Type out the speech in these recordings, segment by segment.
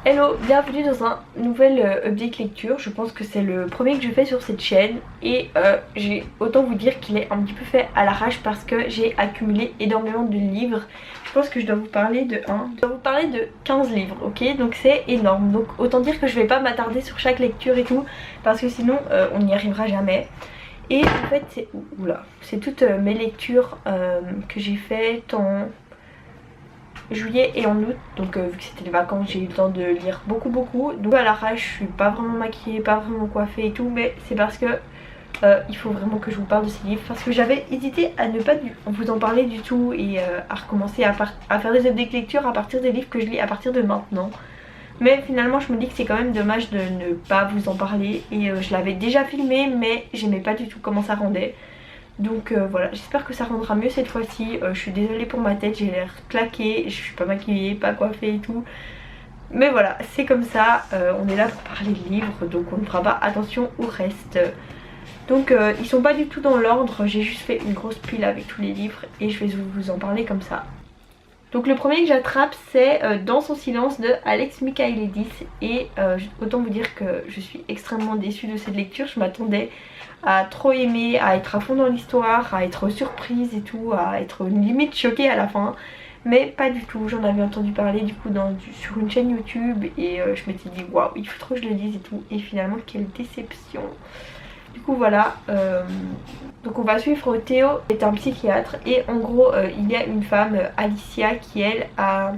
Hello, bienvenue dans un nouvel update lecture. Je pense que c'est le premier que je fais sur cette chaîne et j'ai autant vous dire qu'il est un petit peu fait à l'arrache parce que j'ai accumulé énormément de livres. Je pense que je dois vous parler de 15 livres, ok? Donc c'est énorme. Donc autant dire que je vais pas m'attarder sur chaque lecture et tout parce que sinon on n'y arrivera jamais. Et en fait c'est toutes mes lectures que j'ai faites en juillet et en août, donc vu que c'était les vacances j'ai eu le temps de lire beaucoup. Donc à l'arrache je suis pas vraiment maquillée, pas vraiment coiffée et tout, mais c'est parce que il faut vraiment que je vous parle de ces livres parce que j'avais hésité à ne pas vous en parler du tout et à recommencer à faire des updates lecture à partir des livres que je lis à partir de maintenant. Mais finalement je me dis que c'est quand même dommage de ne pas vous en parler et je l'avais déjà filmé mais j'aimais pas du tout comment ça rendait. Donc voilà, j'espère que ça rendra mieux cette fois-ci. Je suis désolée pour ma tête, j'ai l'air claquée, je suis pas maquillée, pas coiffée et tout. Mais voilà, c'est comme ça, on est là pour parler de livres, donc on ne fera pas attention au reste. Donc ils sont pas du tout dans l'ordre, j'ai juste fait une grosse pile avec tous les livres et je vais vous en parler comme ça. Donc le premier que j'attrape c'est Dans son silence de Alex Michaelides et autant vous dire que je suis extrêmement déçue de cette lecture. Je m'attendais à trop aimer, à être à fond dans l'histoire, à être surprise et tout, à être limite choquée à la fin. Mais pas du tout, j'en avais entendu parler du coup sur une chaîne YouTube et je m'étais dit waouh il faut trop que je le lise et tout. Et finalement quelle déception. Du coup voilà, donc on va suivre Théo, qui est un psychiatre et en gros il y a une femme, Alicia, qui elle a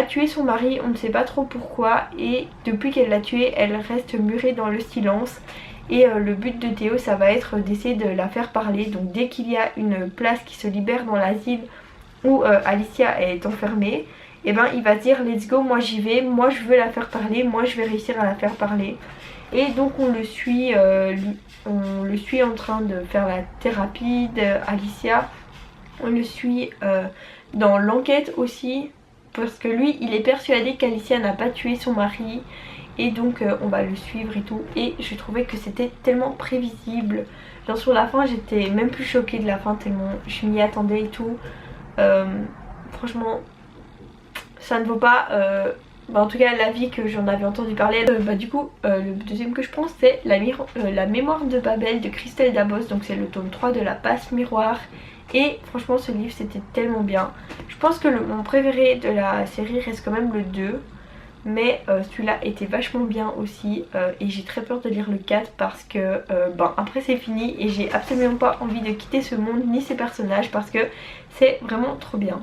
tué son mari, on ne sait pas trop pourquoi et depuis qu'elle l'a tué elle reste murée dans le silence. Et le but de Théo ça va être d'essayer de la faire parler. Donc dès qu'il y a une place qui se libère dans l'asile où Alicia est enfermée, et ben il va dire let's go, moi j'y vais, moi je veux la faire parler, moi je vais réussir à la faire parler. Et donc on le suit en train de faire la thérapie d'Alicia. On le suit dans l'enquête aussi parce que lui il est persuadé qu'Alicia n'a pas tué son mari. Et donc on va le suivre et tout. Et je trouvais que c'était tellement prévisible. Genre sur la fin j'étais même plus choquée de la fin tellement je m'y attendais et tout. Franchement ça ne vaut pas en tout cas l'avis que j'en avais entendu parler. Du coup le deuxième que je prends c'est la mémoire de Babel de Christelle Dabos. Donc c'est le tome 3 de la passe miroir. Et franchement ce livre c'était tellement bien. Je pense que mon préféré de la série reste quand même le 2. Mais celui-là était vachement bien aussi et j'ai très peur de lire le 4 parce que après c'est fini et j'ai absolument pas envie de quitter ce monde ni ces personnages parce que c'est vraiment trop bien.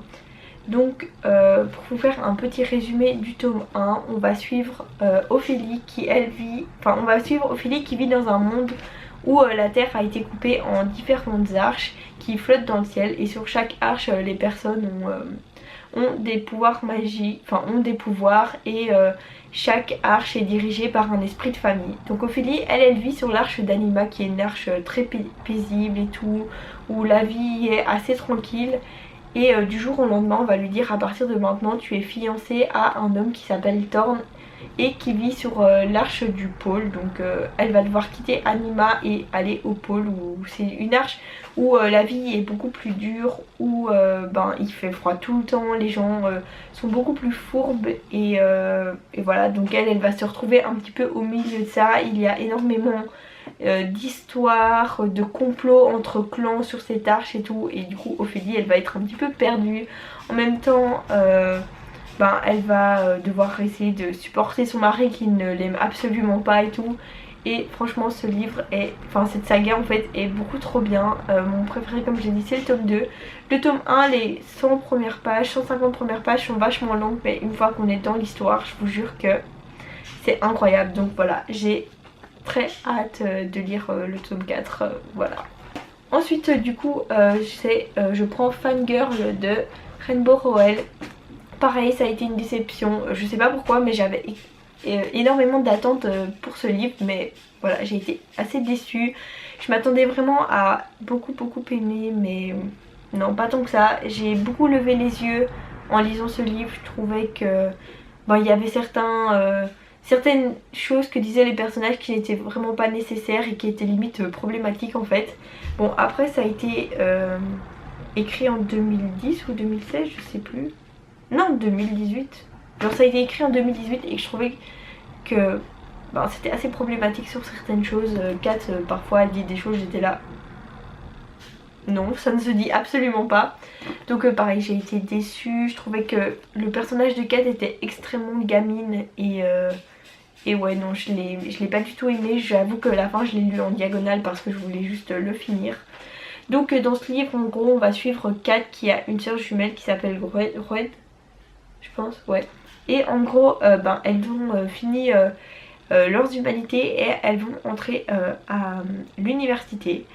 Donc pour vous faire un petit résumé du tome 1, on va suivre Ophélie qui vit dans un monde où la terre a été coupée en différentes arches qui flottent dans le ciel et sur chaque arche les personnes ont des pouvoirs magiques, ont des pouvoirs et chaque arche est dirigée par un esprit de famille. Donc Ophélie elle vit sur l'arche d'Anima qui est une arche très paisible et tout, où la vie est assez tranquille. Et du jour au lendemain on va lui dire à partir de maintenant tu es fiancée à un homme qui s'appelle Thorn et qui vit sur l'arche du pôle. Donc elle va devoir quitter Anima et aller au pôle où c'est une arche où la vie est beaucoup plus dure, où il fait froid tout le temps, les gens sont beaucoup plus fourbes et voilà. Donc elle va se retrouver un petit peu au milieu de ça. Il y a énormément d'histoires, de complots entre clans sur cette arche et tout, et du coup Ophélie elle va être un petit peu perdue. En même temps elle va devoir essayer de supporter son mari qui ne l'aime absolument pas et tout. Et franchement ce livre cette saga en fait est beaucoup trop bien. Mon préféré comme j'ai dit c'est le tome 2. Le tome 1, les 100 premières pages, 150 premières pages sont vachement longues, mais une fois qu'on est dans l'histoire je vous jure que c'est incroyable. Donc voilà, j'ai très hâte de lire le tome 4, voilà. Ensuite du coup je prends Fangirl de Rainbow Rowell. Pareil ça a été une déception, je sais pas pourquoi mais j'avais énormément d'attentes pour ce livre, mais voilà j'ai été assez déçue. Je m'attendais vraiment à beaucoup aimer mais non pas tant que ça. J'ai beaucoup levé les yeux en lisant ce livre, je trouvais que il y avait certaines choses que disaient les personnages qui n'étaient vraiment pas nécessaires et qui étaient limite problématiques en fait. Bon après ça a été écrit en 2010 ou 2016 je sais plus. Non 2018. Genre ça a été écrit en 2018 et je trouvais que ben, c'était assez problématique sur certaines choses. Kat parfois elle dit des choses, j'étais là. Non, ça ne se dit absolument pas. Donc pareil, j'ai été déçue. Je trouvais que le personnage de Kat était extrêmement gamine et ouais non, je l'ai pas du tout aimé. J'avoue que la fin je l'ai lu en diagonale parce que je voulais juste le finir. Donc dans ce livre en gros on va suivre Kat qui a une soeur jumelle qui s'appelle Red, je pense, ouais. Et en gros ben, elles ont fini leurs humanités et elles vont entrer à l'université.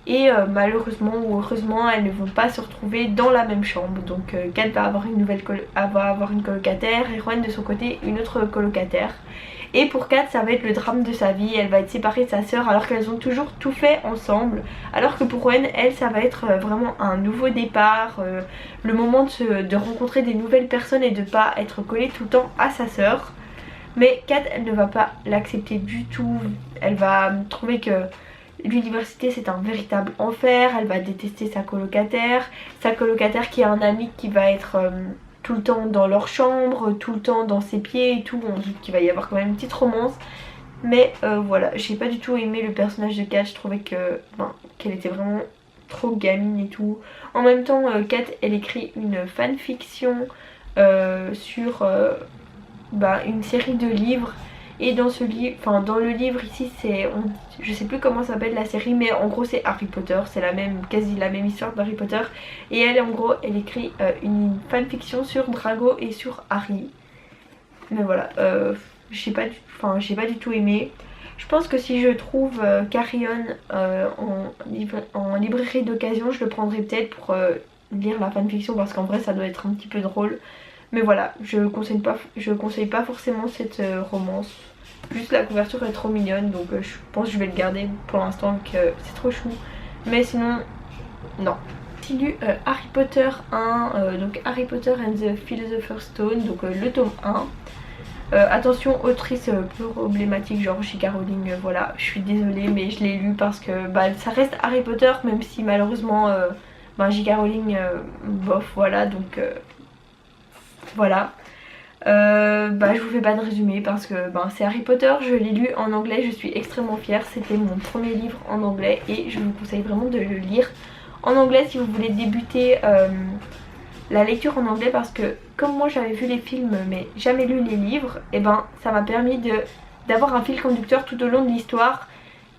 Et malheureusement ou heureusement elles ne vont pas se retrouver dans la même chambre. Donc Kat va avoir une colocataire et Rowan de son côté une autre colocataire. Et pour Kat ça va être le drame de sa vie, elle va être séparée de sa sœur alors qu'elles ont toujours tout fait ensemble. Alors que pour Rowan, elle ça va être vraiment un nouveau départ, le moment de rencontrer des nouvelles personnes et de pas être collée tout le temps à sa sœur. Mais Kat elle ne va pas l'accepter du tout, elle va trouver que l'université c'est un véritable enfer, elle va détester sa colocataire qui a un ami qui va être tout le temps dans leur chambre, tout le temps dans ses pieds et tout, on dit qu'il va y avoir quand même une petite romance. Mais voilà, j'ai pas du tout aimé le personnage de Kat, je trouvais que qu'elle était vraiment trop gamine et tout. En même temps Kat elle écrit une fanfiction sur une série de livres. Et dans ce livre, enfin dans le livre ici c'est, je sais plus comment s'appelle la série mais en gros c'est Harry Potter, c'est quasi la même histoire d'Harry Potter. Et elle en gros elle écrit une fanfiction sur Drago et sur Harry. Mais voilà, j'ai pas du tout aimé. Je pense que si je trouve Carry On en librairie d'occasion je le prendrai peut-être pour lire la fanfiction parce qu'en vrai ça doit être un petit peu drôle. Mais voilà, je conseille pas forcément cette romance. Juste la couverture est trop mignonne donc je pense que je vais le garder pour l'instant vu que c'est trop chou. Mais sinon, non. J'ai lu Harry Potter 1, donc Harry Potter and the Philosopher's Stone, donc le tome 1. Attention, autrice problématique genre J.K. Rowling, voilà, je suis désolée mais je l'ai lu parce que ça reste Harry Potter même si malheureusement J.K. Rowling bof, voilà donc voilà. Je vous fais pas de résumé parce que c'est Harry Potter, je l'ai lu en anglais, je suis extrêmement fière, c'était mon premier livre en anglais et je vous conseille vraiment de le lire en anglais si vous voulez débuter la lecture en anglais parce que comme moi j'avais vu les films mais jamais lu les livres, et ça m'a permis d'avoir un fil conducteur tout au long de l'histoire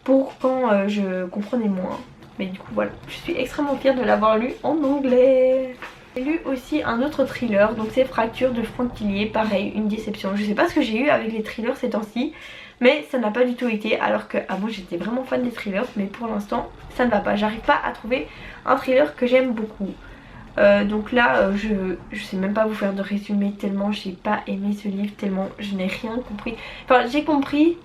pour quand je comprenais moins. Mais du coup voilà, je suis extrêmement fière de l'avoir lu en anglais. J'ai lu aussi un autre thriller, donc c'est Fracture de Franck Tillier, pareil, une déception. Je sais pas ce que j'ai eu avec les thrillers ces temps-ci, mais ça n'a pas du tout été, alors qu'avant j'étais vraiment fan des thrillers, mais pour l'instant ça ne va pas. J'arrive pas à trouver un thriller que j'aime beaucoup. Donc là je sais même pas vous faire de résumé tellement j'ai pas aimé ce livre, tellement je n'ai rien compris. Enfin j'ai compris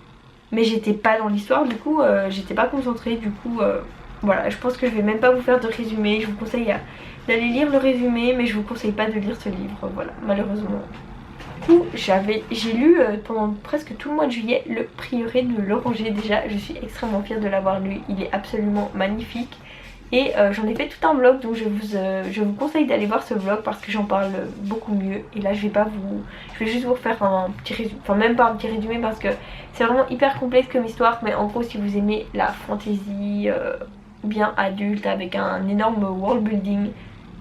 mais j'étais pas dans l'histoire, du coup j'étais pas concentrée, du coup voilà, je pense que je vais même pas vous faire de résumé. Je vous conseille d'aller lire le résumé mais je vous conseille pas de lire ce livre, voilà, malheureusement. Du coup j'ai lu pendant presque tout le mois de juillet Le Prieuré de l'Oranger. Déjà je suis extrêmement fière de l'avoir lu, il est absolument magnifique. Et j'en ai fait tout un vlog donc je vous conseille d'aller voir ce vlog parce que j'en parle beaucoup mieux. Et là je vais juste vous refaire un petit résumé, enfin même pas un petit résumé parce que c'est vraiment hyper complexe comme histoire. Mais en gros si vous aimez la fantasy bien adulte avec un énorme world building,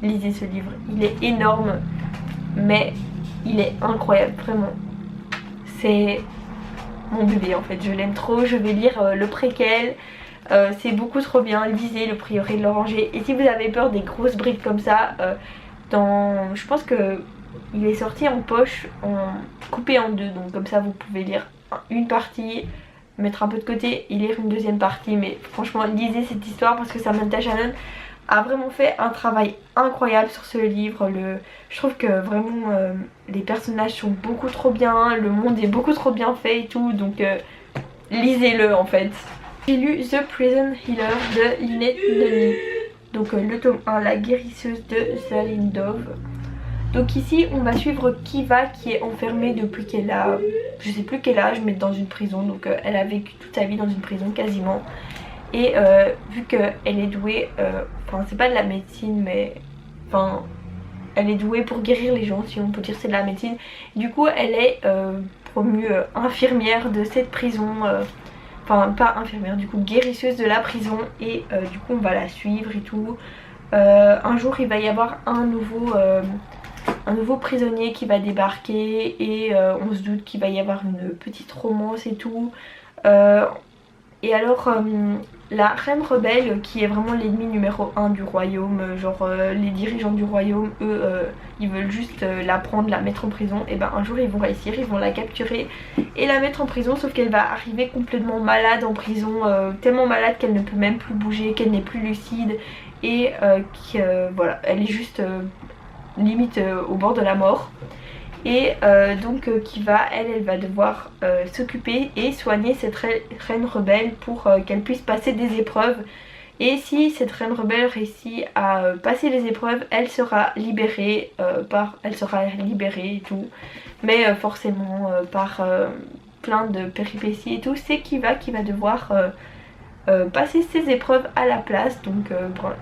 lisez ce livre. Il est énorme mais il est incroyable, vraiment. C'est mon bébé en fait, je l'aime trop. Je vais lire le préquel. C'est beaucoup trop bien, lisez Le Prieuré de l'Oranger. Et si vous avez peur des grosses briques comme ça, je pense que il est sorti en poche, coupé en deux. Donc comme ça vous pouvez lire une partie, mettre un peu de côté et lire une deuxième partie. Mais franchement lisez cette histoire parce que Samantha Shannon a vraiment fait un travail incroyable sur ce livre. Je trouve que vraiment les personnages sont beaucoup trop bien, le monde est beaucoup trop bien fait et tout. Donc lisez-le en fait. J'ai lu The Prison Healer de Lynette Noni. Donc le tome 1, La guérisseuse de Zalindov. Donc ici on va suivre Kiva qui est enfermée depuis qu'elle a, je sais plus quel âge, mais dans une prison. Donc elle a vécu toute sa vie dans une prison quasiment. Et vu qu'elle est douée, enfin c'est pas de la médecine mais enfin elle est douée pour guérir les gens, si on peut dire, c'est de la médecine. Du coup elle est promue infirmière de cette prison, enfin pas infirmière, du coup guérisseuse de la prison, et du coup on va la suivre et tout. Un jour il va y avoir un nouveau prisonnier qui va débarquer, et on se doute qu'il va y avoir une petite romance et tout. Et alors la reine rebelle, qui est vraiment l'ennemi numéro 1 du royaume, genre les dirigeants du royaume, eux ils veulent juste la prendre, la mettre en prison. Et ben un jour ils vont réussir, ils vont la capturer et la mettre en prison, sauf qu'elle va arriver complètement malade en prison, tellement malade qu'elle ne peut même plus bouger, qu'elle n'est plus lucide, et voilà, elle est juste limite au bord de la mort. Et donc elle va devoir s'occuper et soigner cette reine rebelle pour qu'elle puisse passer des épreuves. Et si cette reine rebelle réussit à passer les épreuves, elle sera libérée et tout. Mais forcément par plein de péripéties et tout, c'est Kiva qui va devoir passer ces épreuves à la place. Donc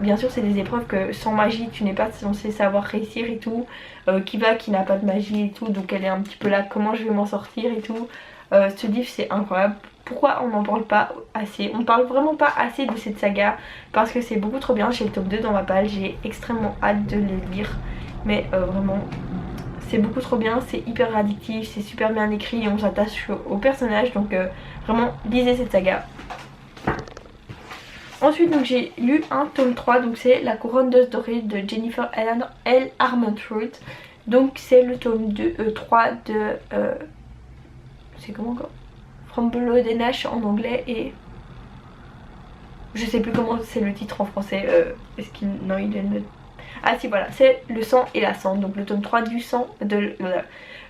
bien sûr c'est des épreuves que sans magie tu n'es pas censé savoir réussir et tout. Kiva qui n'a pas de magie et tout, donc elle est un petit peu là, comment je vais m'en sortir et tout. Ce livre c'est incroyable. Pourquoi on n'en parle pas assez? On parle vraiment pas assez de cette saga parce que c'est beaucoup trop bien. J'ai le tome 2 dans ma palle, j'ai extrêmement hâte de les lire. Mais vraiment c'est beaucoup trop bien, c'est hyper addictif, c'est super bien écrit et on s'attache au personnage. Donc vraiment lisez cette saga. Ensuite donc j'ai lu un tome 3, donc c'est La couronne d'os dorée de Jennifer L. Armentrout. Donc c'est le tome 3 de c'est comment encore, From Below the Nash en anglais, et je sais plus comment c'est le titre en français. Est-ce qu'il... non il est... Ah si voilà, c'est Le sang et la cendre. Donc le tome 3 du sang de...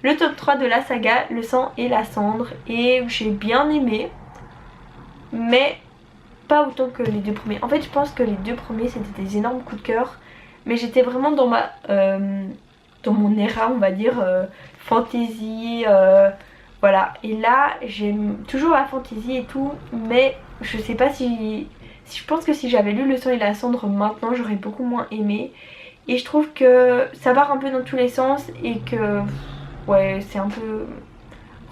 le tome 3 de la saga Le sang et la cendre. Et j'ai bien aimé, mais pas autant que les deux premiers. En fait je pense que les deux premiers c'était des énormes coups de cœur, mais j'étais vraiment dans ma dans mon era on va dire fantasy, voilà. Et là j'aime toujours la fantasy et tout, mais je sais pas si je pense que si j'avais lu Le sang et la cendre maintenant j'aurais beaucoup moins aimé. Et je trouve que ça part un peu dans tous les sens et que ouais c'est un peu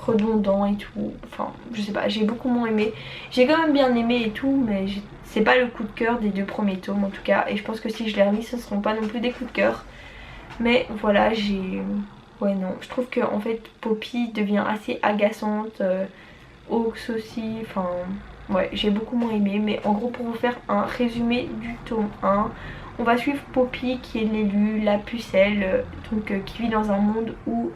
redondant et tout, enfin je sais pas, j'ai beaucoup moins aimé. J'ai quand même bien aimé et tout, mais c'est pas le coup de cœur des deux premiers tomes en tout cas, et je pense que si je les relis ce seront pas non plus des coups de cœur. Mais voilà, ouais non, je trouve que en fait Poppy devient assez agaçante, Hawks aussi, enfin ouais j'ai beaucoup moins aimé. Mais en gros pour vous faire un résumé du tome 1, on va suivre Poppy qui est l'élu, la pucelle, donc qui vit dans un monde où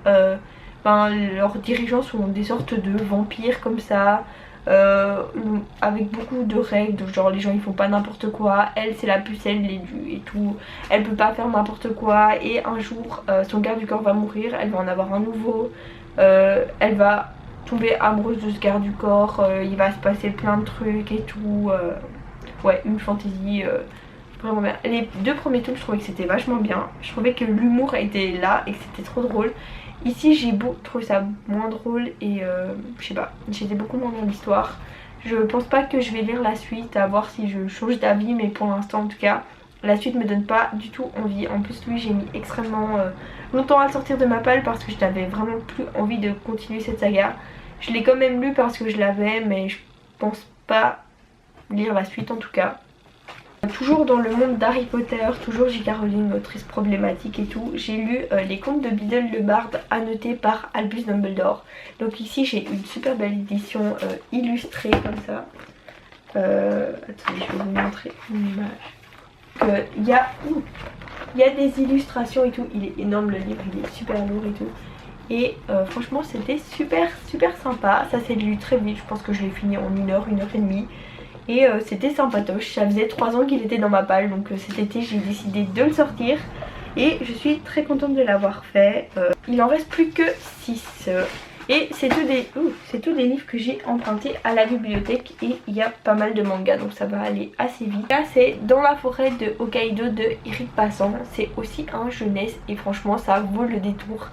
leurs dirigeants sont des sortes de vampires comme ça, avec beaucoup de règles, genre les gens ils font pas n'importe quoi. Elle c'est la pucelle, l'élu et tout, elle peut pas faire n'importe quoi. Et un jour son garde du corps va mourir, elle va en avoir un nouveau, elle va tomber amoureuse de ce garde du corps, il va se passer plein de trucs et tout, ouais une fantaisie vraiment bien. Les deux premiers tomes je trouvais que c'était vachement bien, je trouvais que l'humour était là et que c'était trop drôle. Ici j'ai trouvé ça moins drôle et je sais pas, j'étais beaucoup moins dans l'histoire. Je pense pas que je vais lire la suite, à voir si je change d'avis, mais pour l'instant en tout cas la suite me donne pas du tout envie. En plus lui j'ai mis extrêmement longtemps à le sortir de ma palle parce que je n'avais vraiment plus envie de continuer cette saga. Je l'ai quand même lu parce que je l'avais, mais je pense pas lire la suite en tout cas. Toujours dans le monde d'Harry Potter, toujours J.K. Rowling, autrice problématique et tout, j'ai lu les contes de Biddle le Barde annotés par Albus Dumbledore. Donc ici j'ai une super belle édition illustrée comme ça. Attendez, je vais vous montrer une image. Il y a des illustrations et tout, il est énorme le livre, il est super lourd et tout. Et franchement c'était super sympa, ça s'est lu très vite, je pense que je l'ai fini en 1 heure, 1 heure et demie. Et c'était sympatoche, ça faisait 3 ans qu'il était dans ma palle, donc cet été j'ai décidé de le sortir. Et je suis très contente de l'avoir fait. Il en reste plus que 6. Et c'est tous des livres que j'ai empruntés à la bibliothèque. Et il y a pas mal de mangas, donc ça va aller assez vite. Là c'est Dans la forêt de Hokkaido de Eric Passant. C'est aussi un jeunesse et franchement ça vaut le détour.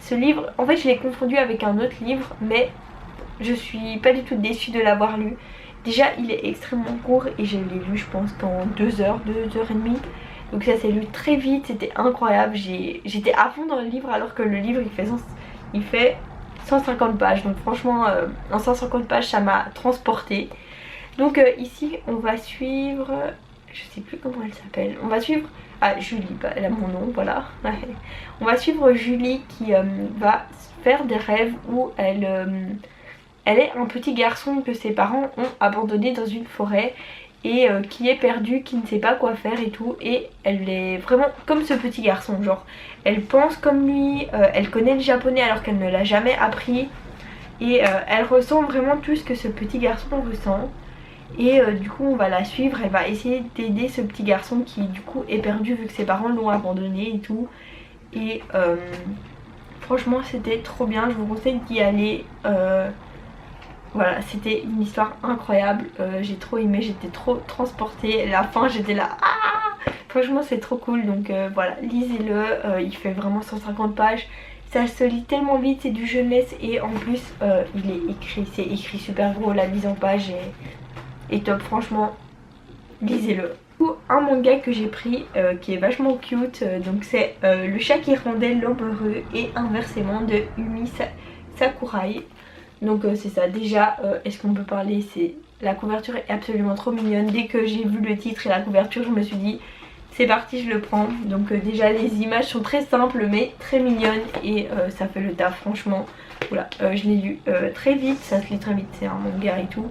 Ce livre, en fait je l'ai confondu avec un autre livre, mais je suis pas du tout déçue de l'avoir lu. Déjà il est extrêmement court et je l'ai lu je pense qu'en 2 heures, 2 heures et demie. Donc ça s'est lu très vite, c'était incroyable. J'étais à fond dans le livre alors que le livre il fait 150 pages. Donc franchement en 150 pages ça m'a transportée. Donc ici on va suivre, je sais plus comment elle s'appelle, on va suivre, ah Julie, bah, elle a mon nom, voilà. On va suivre Julie qui va faire des rêves où elle est un petit garçon que ses parents ont abandonné dans une forêt et qui est perdu, qui ne sait pas quoi faire et tout, et elle est vraiment comme ce petit garçon, genre elle pense comme lui, elle connaît le japonais alors qu'elle ne l'a jamais appris et elle ressent vraiment tout ce que ce petit garçon ressent. Et du coup on va la suivre, elle va essayer d'aider ce petit garçon qui du coup est perdu vu que ses parents l'ont abandonné et tout. Et franchement c'était trop bien, je vous conseille d'y aller. Voilà, c'était une histoire incroyable, j'ai trop aimé, j'étais trop transportée. La fin j'étais là, ah, franchement c'est trop cool. Donc voilà, lisez-le, il fait vraiment 150 pages. Ça se lit tellement vite, c'est du jeunesse et en plus c'est écrit super gros, la mise en page est top, franchement lisez-le. Un manga que j'ai pris qui est vachement cute, donc c'est Le chat qui rendait l'homme heureux et inversement de Umi Sakurai. Donc c'est ça, déjà est-ce qu'on peut parler, c'est la couverture est absolument trop mignonne. Dès que j'ai vu le titre et la couverture je me suis dit c'est parti, je le prends. Donc déjà les images sont très simples mais très mignonnes et ça fait le taf franchement. Voilà, je l'ai lu très vite, ça se lit très vite, c'est un manga et tout.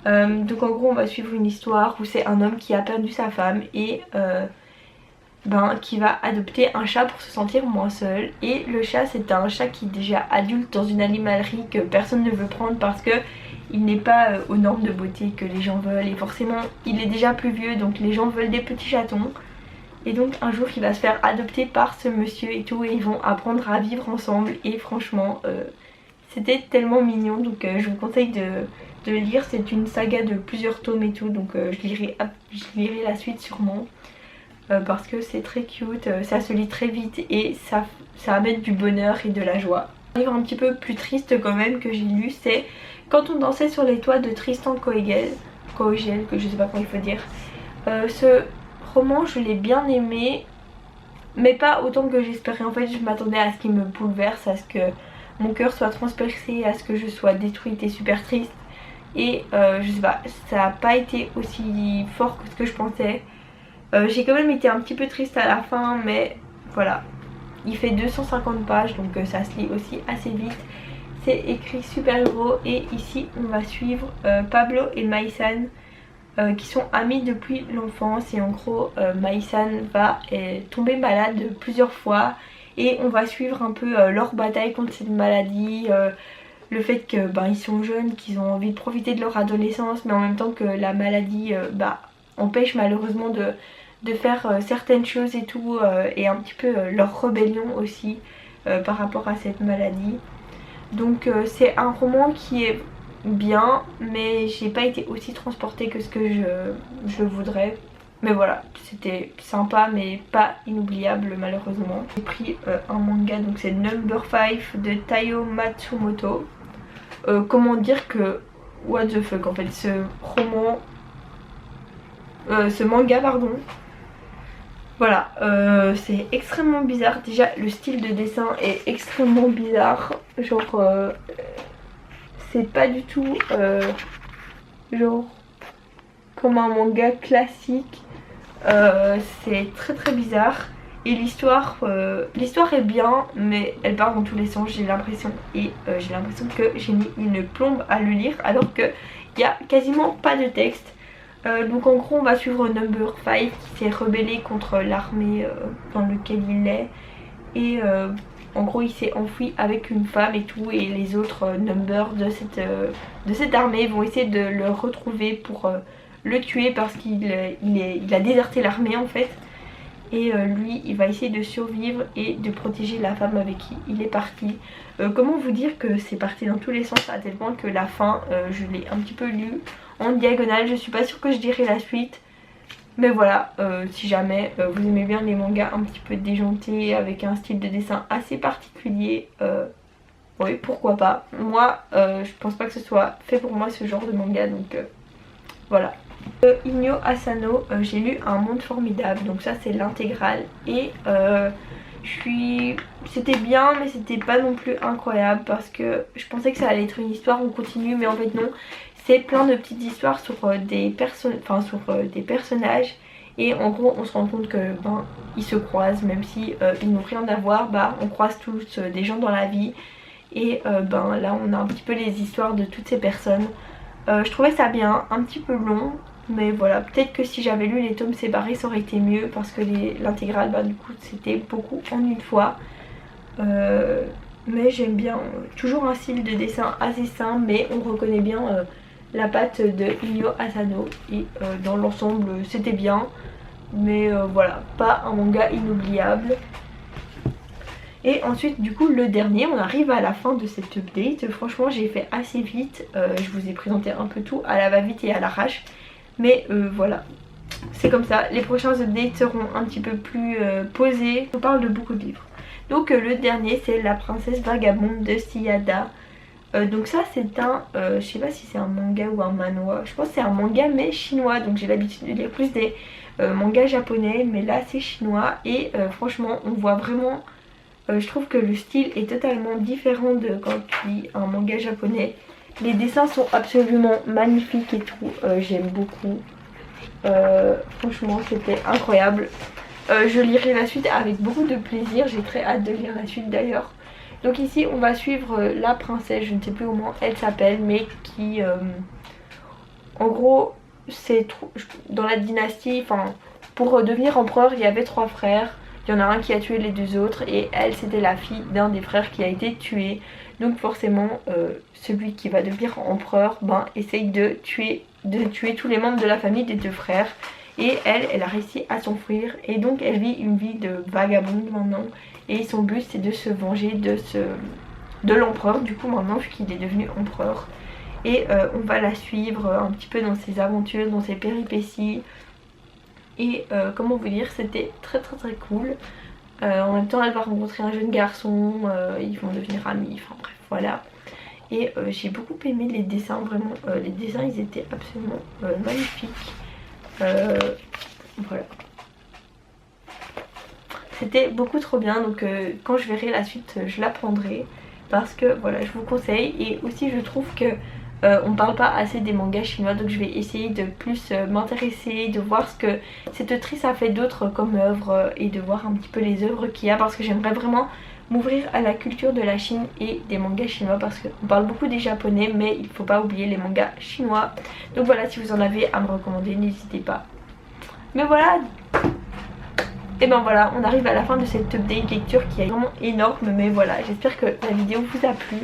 Donc en gros on va suivre une histoire où c'est un homme qui a perdu sa femme et qui va adopter un chat pour se sentir moins seul. Et le chat c'est un chat qui est déjà adulte dans une animalerie que personne ne veut prendre parce que il n'est pas aux normes de beauté que les gens veulent et forcément il est déjà plus vieux donc les gens veulent des petits chatons. Et donc un jour il va se faire adopter par ce monsieur et tout et ils vont apprendre à vivre ensemble et franchement c'était tellement mignon. Donc je vous conseille de le lire, c'est une saga de plusieurs tomes et tout donc je lirai la suite sûrement parce que c'est très cute, ça se lit très vite et ça va mettre du bonheur et de la joie. Un livre un petit peu plus triste quand même que j'ai lu, c'est Quand on dansait sur les toits de Tristan Koegel, que je sais pas comment il faut dire. Ce roman je l'ai bien aimé mais pas autant que j'espérais. En fait je m'attendais à ce qu'il me bouleverse, à ce que mon cœur soit transpercé, à ce que je sois détruite et super triste. Et je sais pas, ça n'a pas été aussi fort que ce que je pensais. J'ai quand même été un petit peu triste à la fin mais voilà. Il fait 250 pages donc ça se lit aussi assez vite. C'est écrit super gros et ici on va suivre Pablo et Maïsan qui sont amis depuis l'enfance. Et en gros Maïsan va tomber malade plusieurs fois et on va suivre un peu leur bataille contre cette maladie. Le fait que ils sont jeunes, qu'ils ont envie de profiter de leur adolescence mais en même temps que la maladie empêche malheureusement de faire certaines choses et tout et un petit peu leur rébellion aussi par rapport à cette maladie. Donc c'est un roman qui est bien mais j'ai pas été aussi transportée que ce que je voudrais. Mais voilà, c'était sympa mais pas inoubliable malheureusement. J'ai pris un manga, donc c'est Number 5 de Taiyo Matsumoto. Comment dire que what the fuck en fait ce roman, ce manga pardon. Voilà, c'est extrêmement bizarre. Déjà le style de dessin est extrêmement bizarre. Genre c'est pas du tout genre comme un manga classique. C'est très très bizarre. Et l'histoire est bien mais elle part dans tous les sens j'ai l'impression. Et j'ai l'impression que j'ai mis une plombe à le lire alors qu'il n'y a quasiment pas de texte. Donc en gros on va suivre Number 5 qui s'est rebellé contre l'armée dans laquelle il est. Et en gros il s'est enfui avec une femme et tout. Et les autres Number de cette armée vont essayer de le retrouver pour le tuer parce qu'il a déserté l'armée en fait. Et lui il va essayer de survivre et de protéger la femme avec qui il est parti. Comment vous dire que c'est parti dans tous les sens à tel point que la fin je l'ai un petit peu lu en diagonale. Je suis pas sûre que je dirai la suite. Mais voilà, si jamais vous aimez bien les mangas un petit peu déjantés avec un style de dessin assez particulier, oui pourquoi pas. Moi je pense pas que ce soit fait pour moi ce genre de manga donc voilà. Inyo Asano, j'ai lu Un monde formidable, donc ça c'est l'intégrale et c'était bien mais c'était pas non plus incroyable parce que je pensais que ça allait être une histoire en continu mais en fait non, c'est plein de petites histoires sur des personnages et en gros on se rend compte que ils se croisent même si ils n'ont rien à voir, on croise tous des gens dans la vie et là on a un petit peu les histoires de toutes ces personnes. Je trouvais ça bien, un petit peu long. Mais voilà, peut-être que si j'avais lu les tomes séparés ça aurait été mieux parce que l'intégrale du coup c'était beaucoup en une fois. Mais j'aime bien, toujours un style de dessin assez simple mais on reconnaît bien la patte de Inyo Asano et dans l'ensemble c'était bien. Mais voilà, pas un manga inoubliable. Et ensuite du coup le dernier, on arrive à la fin de cette update. Franchement j'ai fait assez vite, je vous ai présenté un peu tout à la va-vite et à l'arrache. Mais voilà, c'est comme ça, les prochains updates seront un petit peu plus posés. On parle de beaucoup de livres. Donc le dernier c'est La princesse vagabonde de Siyada. Donc ça c'est un, je sais pas si c'est un manga ou un manhwa. Je pense que c'est un manga mais chinois. Donc j'ai l'habitude de lire plus des mangas japonais. Mais là c'est chinois et franchement on voit vraiment... je trouve que le style est totalement différent de quand tu lis un manga japonais. Les dessins sont absolument magnifiques et tout, j'aime beaucoup. Franchement c'était incroyable. Je lirai la suite avec beaucoup de plaisir, j'ai très hâte de lire la suite d'ailleurs. Donc ici on va suivre la princesse, je ne sais plus comment elle s'appelle, mais qui en gros c'est dans la dynastie, pour devenir empereur il y avait 3 frères. Il y en a un qui a tué les 2 autres et elle c'était la fille d'un des frères qui a été tué. Donc forcément celui qui va devenir empereur essaye de tuer tous les membres de la famille des 2 frères. Et elle a réussi à s'enfuir et donc elle vit une vie de vagabonde maintenant. Et son but c'est de se venger de l'empereur du coup maintenant vu qu'il est devenu empereur. Et on va la suivre un petit peu dans ses aventures, dans ses péripéties. Et comment vous dire, c'était très cool. En même temps elle va rencontrer un jeune garçon, ils vont devenir amis, bref voilà. Et j'ai beaucoup aimé les dessins, vraiment les dessins ils étaient absolument magnifiques. Voilà. C'était beaucoup trop bien donc quand je verrai la suite je la prendrai. Parce que voilà je vous conseille et aussi je trouve que on parle pas assez des mangas chinois donc je vais essayer de plus m'intéresser, de voir ce que cette autrice a fait d'autres comme œuvres et de voir un petit peu les œuvres qu'il y a parce que j'aimerais vraiment m'ouvrir à la culture de la Chine et des mangas chinois parce qu'on parle beaucoup des japonais mais il faut pas oublier les mangas chinois. Donc voilà, si vous en avez à me recommander n'hésitez pas. Mais voilà, et voilà, on arrive à la fin de cette update lecture qui est vraiment énorme. Mais voilà, j'espère que la vidéo vous a plu.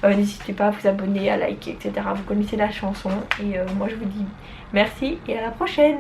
N'hésitez pas à vous abonner, à liker, etc. Vous connaissez la chanson. Et moi je vous dis merci et à la prochaine.